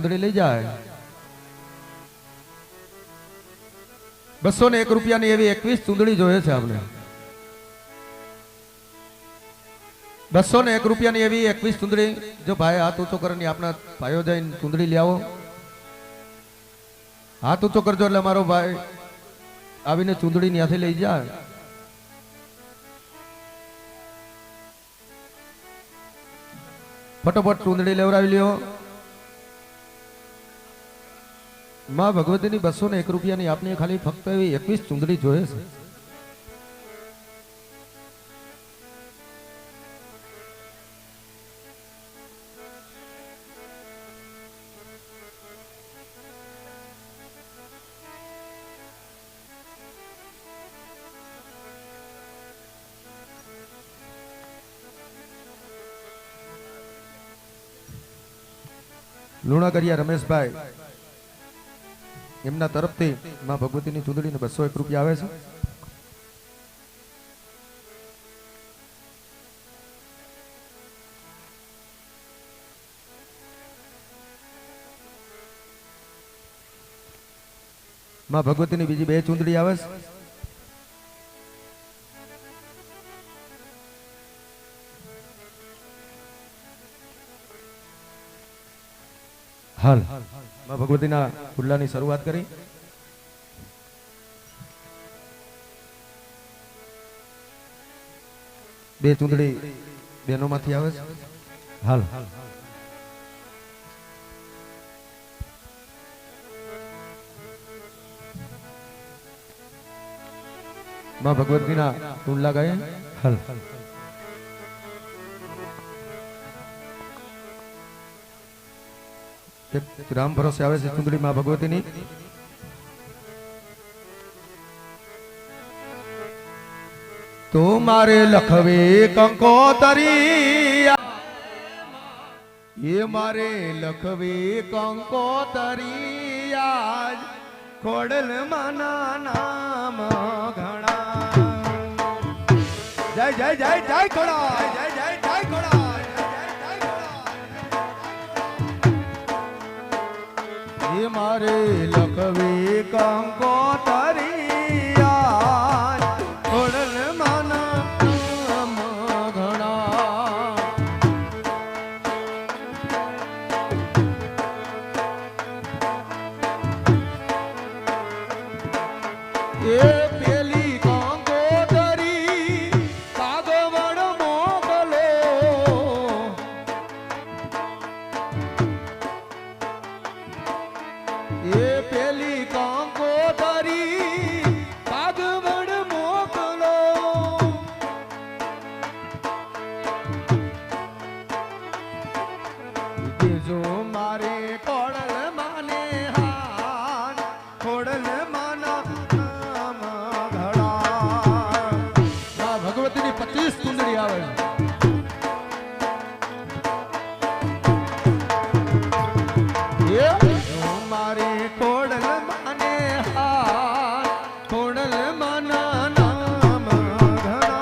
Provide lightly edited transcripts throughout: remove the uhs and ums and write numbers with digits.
ચૂંદડી લઈ જાય 201 રૂપિયાની એવી 21 ચૂંદડી જોઈએ છે આપણે 201 રૂપિયાની એવી 21 ચૂંદડી જો ભાઈ હાથ ઊંચો કરીને આપણા ભાઈઓ જઈને ચૂંદડી લઈ આવો હાથ ઊંચો કરજો એટલે મારો ભાઈ આવીને ચૂંદડી ત્યાંથી લઈ જાય ફટોફટ ચૂંદડી લેવડાવી લ્યો માં ભગવતીની 201 રૂપિયાની આપને ખાલી ફક્ત એવી 21 ચૂંદડી જોઈએ છે લુણાગરિયા રમેશભાઈ એમના તરફથી માં ભગવતીની ચૂંદડીને 201 રૂપિયા આવે છે માં ભગવતીની બીજી 2 ચૂંદડી આવે છે હાલ માં ભગવતીના ખુલ્લાની શરૂઆત કરી બે ચૂંદડી બહેનોમાંથી આવે છે હાલ માં ભગવતીના ટુંડલા ગાય હાલ રામ ભરોસે આવે છે ચૂંદડી માં ભગવતીની તો મારે લખવે કંકોતરી એ મારે લખવે કંકોતરી આજ ખોડલ માના નામ ઘણા જય જય જય જય ખોડા જય જય જય ખોડા મારે લખવી કંકોતરી ખોડલ માના ઘણા એ પેલી કંકોતરી કાગવડ મોકલો એ પેલી કંકોતરી કાગવડ મોકલો જો મારે કોડલ માને હાન ખોડલ માના નામ ઘડા ભગવતીની 25 ચૂંદડી આવે મારી ખોડલ માને હાર ખોડલ માના નામ ઘણા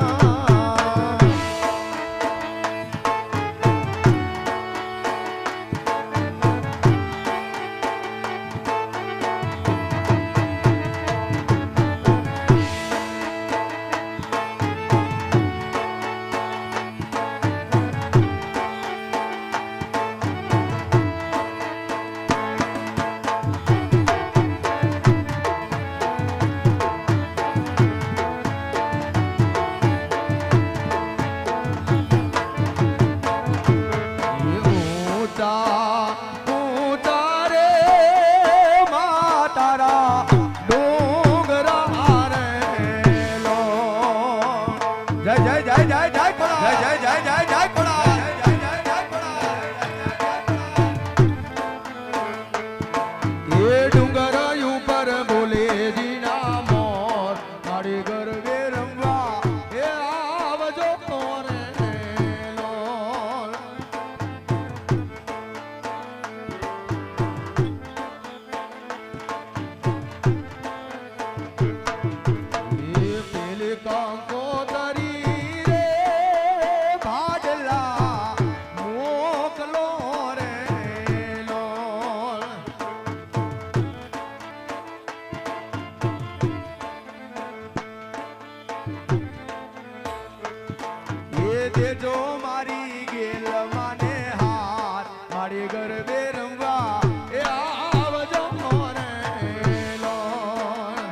કંકોતરી રે ભાડલા દેજો મારી ગેલ માને હાથ મારી ગરબે રંગવા એ આવજો મોરે લોણ.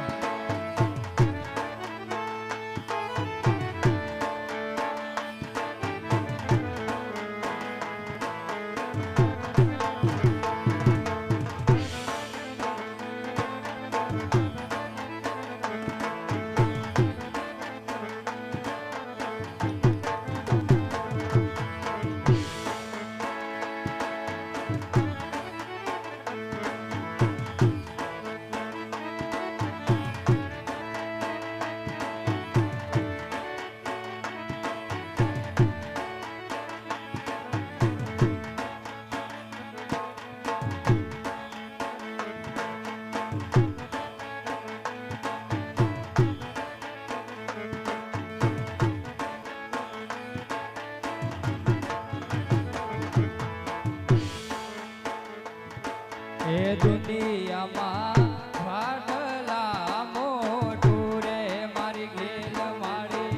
એ દુનિયામાં વાદળા મોટું રે મારી ગેલ મારી.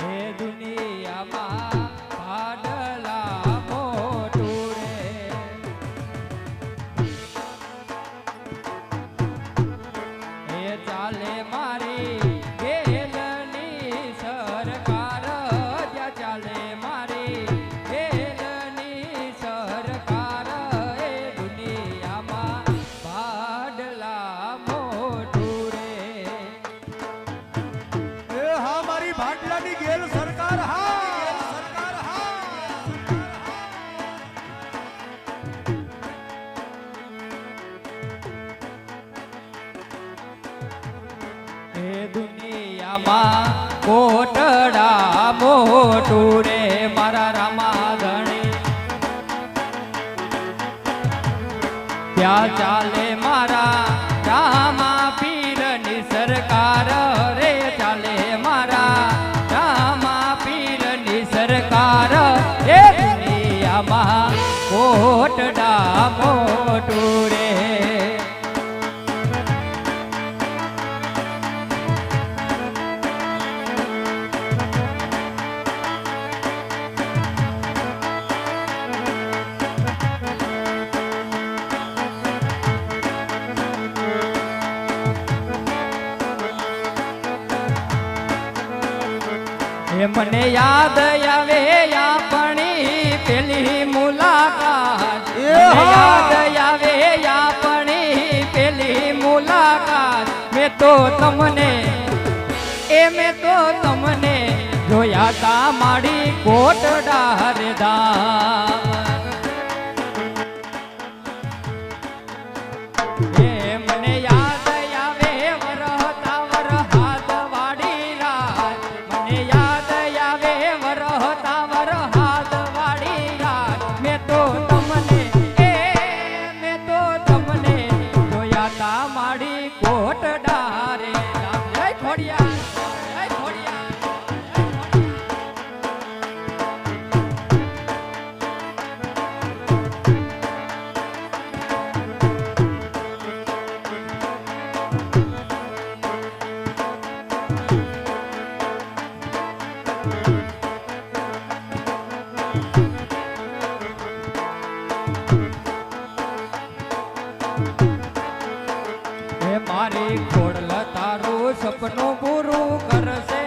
એ દુનિયામાં વાદળા મોટું રે. એ ચાલે મારી ગેલની સરકાર જ્યાં ચાલે મારી સરકાર. એ દુનિયામાં ભાડલા મોટું રે. એ હા મારી ભાટલાની ગેલ સરકાર હા સરકાર હા. એ દુનિયામાં કોટડા મોટું રે મારા રામા ધણી. ત્યાં ચાલે મારા રામા પીરની સરકાર રે. ચાલે મારા રામા પીરની સરકાર. એ દુનિયામાં કોટડા મોટું રે. મને યાદ આવે આપણી પેલી મુલાકાત. મને યાદ આવે આપણી પેલી મુલાકાત. મેં તો તમને જોયા તા મારી કોટડા રે ધામ. મને યાદ આવે વરહતા વરહાદ વાડી રાત. મને યાદ આવે વરહતા વરહાદ વાડી રાત. મેં તો તમને જોયા તા મારી કોટડા રે ધામ. જય ખોડિયાર, જય ખોડિયાર. મારી ખોડલ તારું સપનું પૂરું કરશે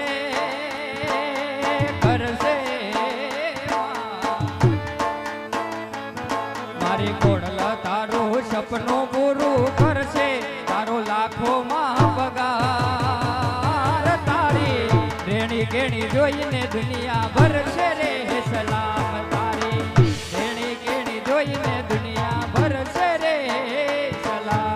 કરશે. મારી ખોડલ તારું સપનું પૂરું કરશે. તારો લાખોમાં પગાર. તારી રેણી કેણી જોઈને દુનિયા ભરશે રે સલામ. તારી રેણી કેણી જોઈને દુનિયા ભરશે રે સલામ.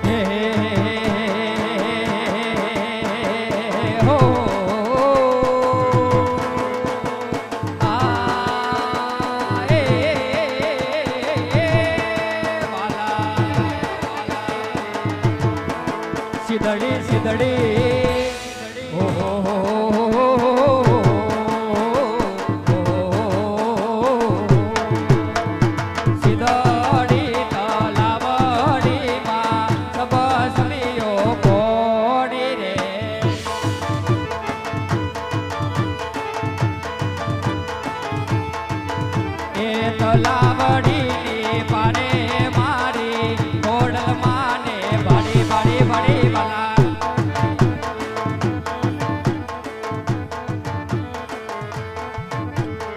હે હો આ એ વાલા સિદડી સિદડી હો સિદડી તલાવડીમાં સબસમીઓ કોડી રે એ તલાવડીની પારે મારી ખોડલ માને ભાડી ભાડી ભાડી વાલા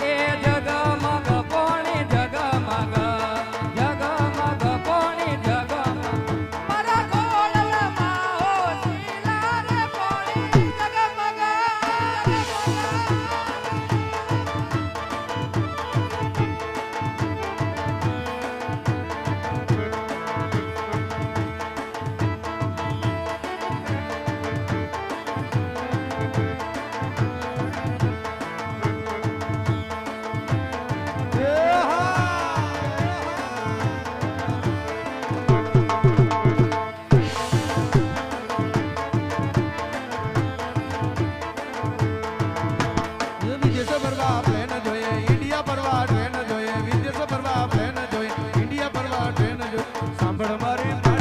એ જગમગ પોણી જગમગ જગમગ પોણી જગમગ મારા ખોડલમાં હો શીલા રે પોણી જગમગ વિદેશ ફરવા પ્લેન જોઈએ ઇન્ડિયા ફરવા ટ્રેન જોઈએ વિદેશ ફરવા પ્લેન જોઈએ ઇન્ડિયા ફરવા ટ્રેન જોઈએ સાંભળ મારી